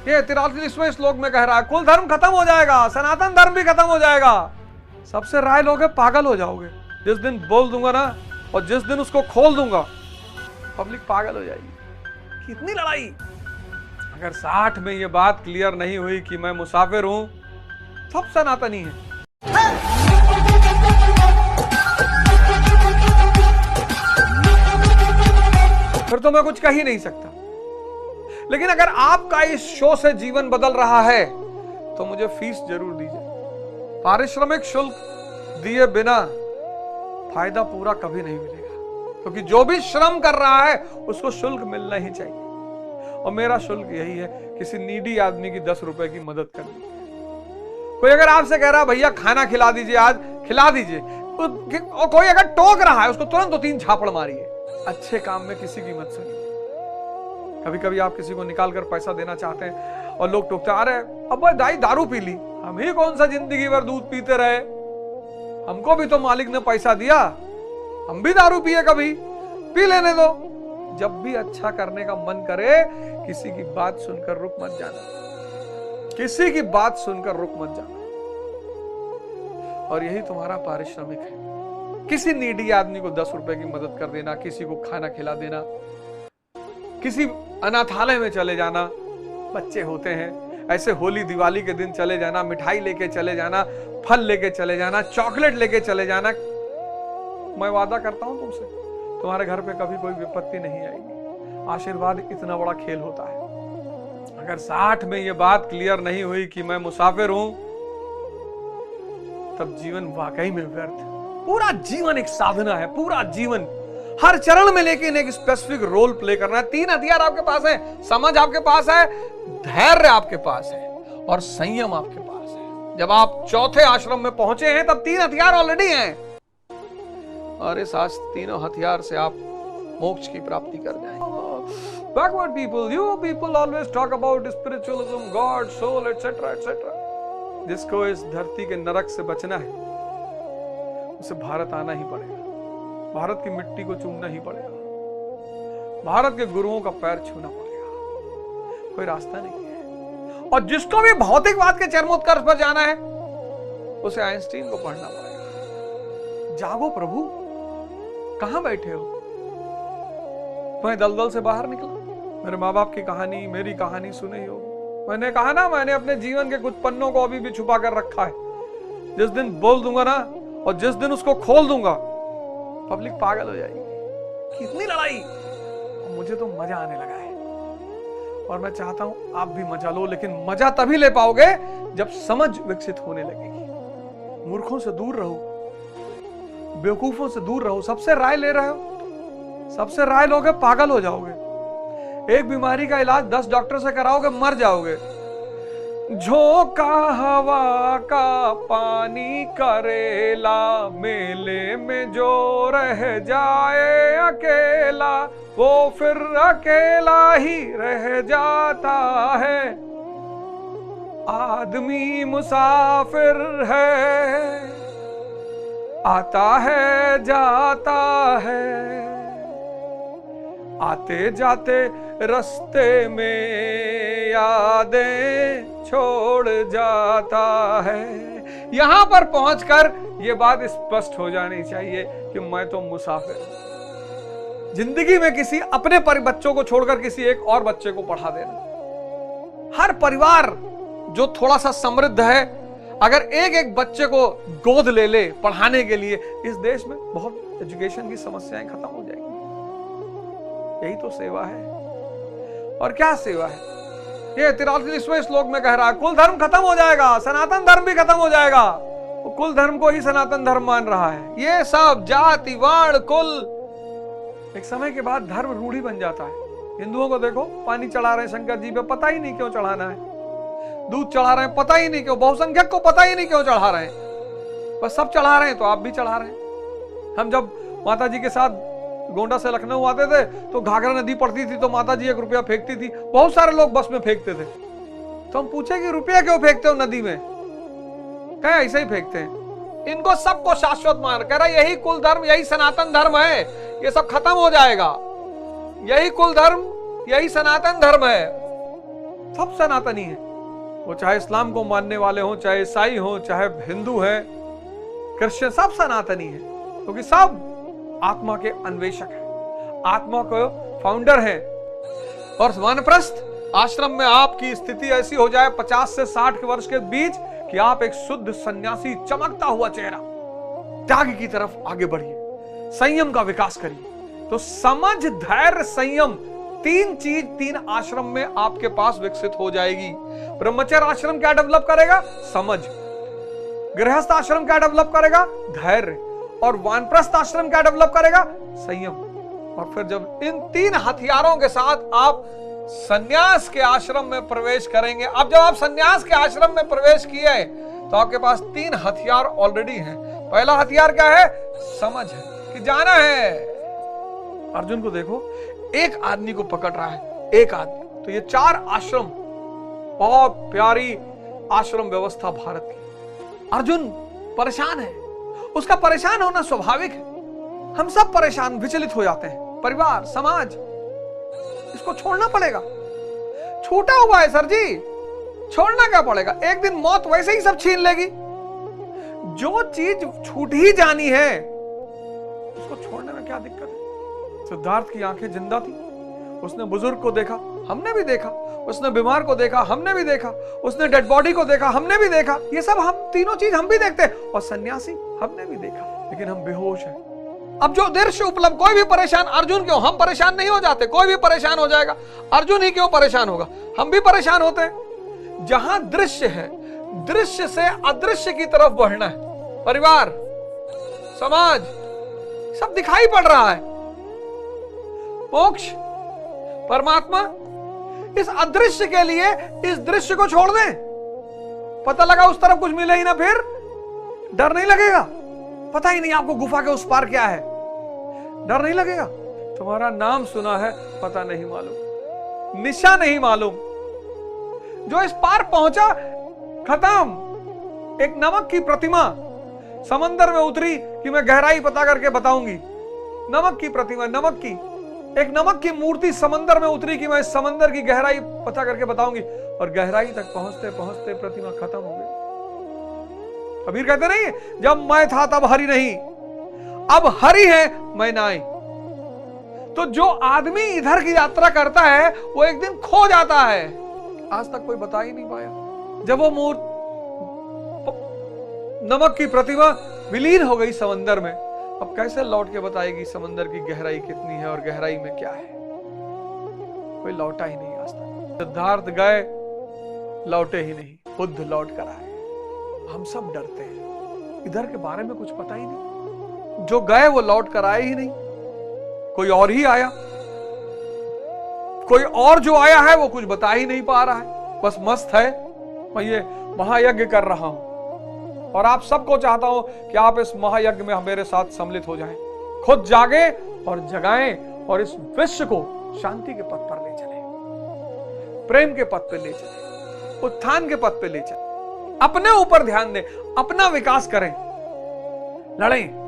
ये 43वें श्लोक में कह रहा है कुल धर्म खत्म हो जाएगा, सनातन धर्म भी खत्म हो जाएगा। सबसे राय लोगे पागल हो जाओगे। जिस दिन बोल दूंगा ना और जिस दिन उसको खोल दूंगा पब्लिक पागल हो जाएगी। कितनी लड़ाई। अगर 60 में ये बात क्लियर नहीं हुई कि मैं मुसाफिर हूं, सब सनातनी है। फिर तो मैं कुछ कह ही नहीं सकता। लेकिन अगर आपका इस शो से जीवन बदल रहा है तो मुझे फीस जरूर दीजिए। पारिश्रमिक शुल्क दिए बिना फायदा पूरा कभी नहीं मिलेगा, क्योंकि जो भी श्रम कर रहा है उसको शुल्क मिलना ही चाहिए। और मेरा शुल्क यही है, किसी नीडी आदमी की 10 रुपए की मदद करनी। कोई अगर आपसे कह रहा है भैया खाना खिला दीजिए, आज खिला दीजिए, और कोई अगर टोक रहा है उसको तुरंत 2-3 झापड़ मारिए। अच्छे काम में किसी की मत सुनिए। कभी कभी आप किसी को निकाल कर पैसा देना चाहते हैं और लोग टोकते, अरे अब दाई दारू पी ली, हम ही कौन सा जिंदगी भर दूध पीते रहे, हमको भी तो मालिक ने पैसा दिया, हम भी दारू पिए, कभी पी लेने दो। जब भी अच्छा करने का मन करे किसी की बात सुनकर रुक मत जाना, किसी की बात सुनकर रुक मत जाना। और यही तुम्हारा पारिश्रमिक है। किसी नीडी आदमी को 10 रुपए की मदद कर देना, किसी को खाना खिला देना, किसी अनाथालय में चले जाना। बच्चे होते हैं ऐसे, होली दिवाली के दिन चले जाना, मिठाई लेके चले जाना, फल लेके चले जाना, चॉकलेट लेके चले जाना। मैं वादा करता हूं तुमसे, तुम्हारे घर पे कभी कोई विपत्ति नहीं आएगी। आशीर्वाद इतना बड़ा खेल होता है। अगर 60 में ये बात क्लियर नहीं हुई कि मैं मुसाफिर हूं, तब जीवन वाकई में व्यर्थ है। पूरा जीवन एक साधना है, पूरा जीवन हर चरण में लेकिन एक स्पेसिफिक रोल प्ले करना है। 3 हथियार आपके पास है, समझ आपके पास है, धैर्य आपके पास है और संयम आपके पास है। जब आप चौथे आश्रम में पहुंचे हैं तब 3 हथियार ऑलरेडी हैं, और इस तीनों हथियार से आप मोक्ष की प्राप्ति कर जाएंगे। Backward people, you people always talk about spiritualism, God, soul, etc., etc. जिसको इस धरती के नरक से बचना है उसे भारत आना ही पड़ेगा, भारत की मिट्टी को चूमना ही पड़ेगा, भारत के गुरुओं का पैर छूना पड़ेगा। कोई रास्ता नहीं है। और जिसको भी भौतिकवाद के चरमोत्कर्ष पर जाना है उसे आइंस्टीन को पढ़ना पड़ेगा। जागो प्रभु, कहां बैठे हो? मैं दलदल से बाहर निकला, मेरे माँ बाप की कहानी, मेरी कहानी सुनी होगी। मैंने कहा ना, मैंने अपने जीवन के कुछ पन्नों को अभी भी छुपा कर रखा है। जिस दिन बोल दूंगा ना और जिस दिन उसको खोल दूंगा पब्लिक पागल हो जाएगी। कितनी लड़ाई। और मुझे तो मजा आने लगा है और मैं चाहता हूं आप भी मजा लो, लेकिन मजा तभी ले पाओगे जब समझ विकसित होने लगेगी। मूर्खों से दूर रहो, बेवकूफों से दूर रहो। सबसे राय ले रहे हो, सबसे राय लोगे पागल हो जाओगे। एक बीमारी का इलाज 10 डॉक्टर से कराओगे, मर जाओगे। झोंका हवा का पानी करेला, मेले में जो रह जाए अकेला वो फिर अकेला ही रह जाता है। आदमी मुसाफिर है, आता है जाता है, आते जाते रास्ते में यादें छोड़ जाता है। यहां पर पहुंचकर यह बात स्पष्ट हो जानी चाहिए कि मैं तो मुसाफिर हूं। जिंदगी में किसी अपने बच्चों को छोड़कर किसी एक और बच्चे को पढ़ा देना। हर परिवार जो थोड़ा सा समृद्ध है, अगर एक बच्चे को गोद ले ले पढ़ाने के लिए, इस देश में बहुत एजुकेशन की समस्याएं खत्म हो जाएंगी। यही तो सेवा है। और क्या सेवा है? ये 43वें श्लोक में कह रहा है कुल धर्म खत्म हो जाएगा, सनातन धर्म भी खत्म हो जाएगा। वो कुल धर्म को ही सनातन धर्म मान रहा है। ये सब जाति वर्ण कुल, एक समय के बाद धर्म रूढ़ी बन जाता है। हिंदुओं को देखो, पानी चढ़ा रहे हैं शंकर जी पे, पता ही नहीं क्यों चढ़ाना है। दूध चढ़ा रहे हैं, पता ही नहीं क्यों। बहुसंख्यक को पता ही नहीं क्यों चढ़ा रहे हैं, बस सब चढ़ा रहे हैं तो आप भी चढ़ा रहे हैं। हम जब माता जी के साथ गोंडा से लखनऊ आते थे तो घाघरा नदी पड़ती थी तो माता जी 1 रुपया फेंकती थी। बहुत सारे लोग बस में फेंकते थे, तो हम पूछे कि रुपया क्यों फेंकते हो नदी में? कहे ऐसे ही फेंकते हैं। इनको सबको शाश्वत मान, कह रहा यही कुल धर्म, यही सनातन धर्म है, ये सब खत्म हो जाएगा। यही कुल धर्म, यही सनातन धर्म है। सब सनातनी है, वो चाहे इस्लाम को मानने वाले हो, चाहे ईसाई हो, चाहे हिंदू है, क्रिश्चियन, सब सनातनी है, क्योंकि सब आत्मा के अन्वेषक हैं, आत्मा को फाउंडर हैं। और वानप्रस्थ आश्रम में आपकी स्थिति ऐसी हो जाए 50 से 60 के वर्ष के बीच कि आप एक शुद्ध सन्यासी, चमकता हुआ चेहरा, त्याग की तरफ आगे बढ़िए, संयम का विकास करिए। तो समझ, धैर्य, संयम, तीन चीज 3 आश्रम में आपके पास विकसित हो जाएगी। ब्रह्मचर्य आश्रम क्या डेवलप करेगा? समझ। गृहस्थ आश्रम क्या डेवलप करेगा? धैर्य। और वानप्रस्थ आश्रम क्या डेवलप करेगा? संयम। और फिर जब इन 3 हथियारों के साथ आप सन्यास के आश्रम में प्रवेश करेंगे, अब जब आप सन्यास के आश्रम में प्रवेश किए तो आपके पास 3 हथियार ऑलरेडी हैं। पहला हथियार क्या है? समझ है कि जाना है। अर्जुन को देखो, एक आदमी को पकड़ रहा है, एक आदमी। तो ये 4 आश्रम, बहुत प्यारी आश्रम व्यवस्था भारत की। अर्जुन परेशान है, उसका परेशान होना स्वाभाविक है। हम सब परेशान, विचलित हो जाते हैं। परिवार, समाज, इसको छोड़ना पड़ेगा। छूटा हुआ है सर जी, छोड़ना क्या पड़ेगा? एक दिन मौत वैसे ही सब छीन लेगी। जो चीज छूट ही जानी है उसको छोड़ने में क्या दिक्कत है? सिद्धार्थ की आंखें जिंदा थी, उसने बुजुर्ग को देखा, हमने भी देखा, उसने बीमार को देखा, हमने भी देखा, उसने डेड बॉडी को देखा, हमने भी देखा। ये सब हम तीनों चीज हम भी देखते हैं। और सन्यासी हमने भी देखा, लेकिन हम बेहोश हैं। अब जो दृश्य उपलब्ध, कोई भी परेशान, अर्जुन क्यों? हम परेशान नहीं हो जाते? कोई भी परेशान हो जाएगा, अर्जुन ही क्यों परेशान होगा? हम भी परेशान होते हैं। जहां दृश्य है, दृश्य से अदृश्य की तरफ बढ़ना है। परिवार, समाज, सब दिखाई पड़ रहा है। मोक्ष, परमात्मा, इस अदृश्य के लिए इस दृश्य को छोड़ दें। पता लगा उस तरफ कुछ मिले ही ना, फिर डर नहीं लगेगा। पता ही नहीं आपको गुफा के उस पार क्या है, डर नहीं लगेगा। तुम्हारा नाम सुना है, पता नहीं मालूम, निशा नहीं मालूम। जो इस पार पहुंचा, खत्म। एक नमक की प्रतिमा समंदर में उतरी कि मैं गहराई पता करके बताऊंगी। नमक की प्रतिमा, नमक की एक नमक की मूर्ति समंदर में उतरी कि मैं इस समंदर की गहराई पता करके बताऊंगी। और गहराई तक पहुंचते पहुंचते प्रतिमा खत्म हो गई। कबीर कहते नहीं, जब मैं था तब हरि नहीं, अब हरि है मैं नाई। तो जो आदमी इधर की यात्रा करता है वो एक दिन खो जाता है। आज तक कोई बता ही नहीं पाया। जब वो मूर्ति, नमक की प्रतिमा विलीन हो गई समंदर में, अब कैसे लौट के बताएगी समंदर की गहराई कितनी है और गहराई में क्या है? कोई लौटा ही नहीं आज तक। सिद्धार्थ गए, लौटे ही नहीं, बुद्ध लौट कर आए। हम सब डरते हैं, इधर के बारे में कुछ पता ही नहीं। जो गए वो लौट कर आए ही नहीं, कोई और ही आया। कोई और जो आया है वो कुछ बता ही नहीं पा रहा है, बस मस्त है मैं ये महायज्ञ कर रहा हूं। और आप सबको चाहता हूं कि आप इस महायज्ञ में मेरे साथ सम्मिलित हो जाएं, खुद जागे और जगाएं और इस विश्व को शांति के पथ पर ले चलें, प्रेम के पथ पर ले चलें, उत्थान के पथ पर ले चलें। अपने ऊपर ध्यान दें, अपना विकास करें, लड़ें।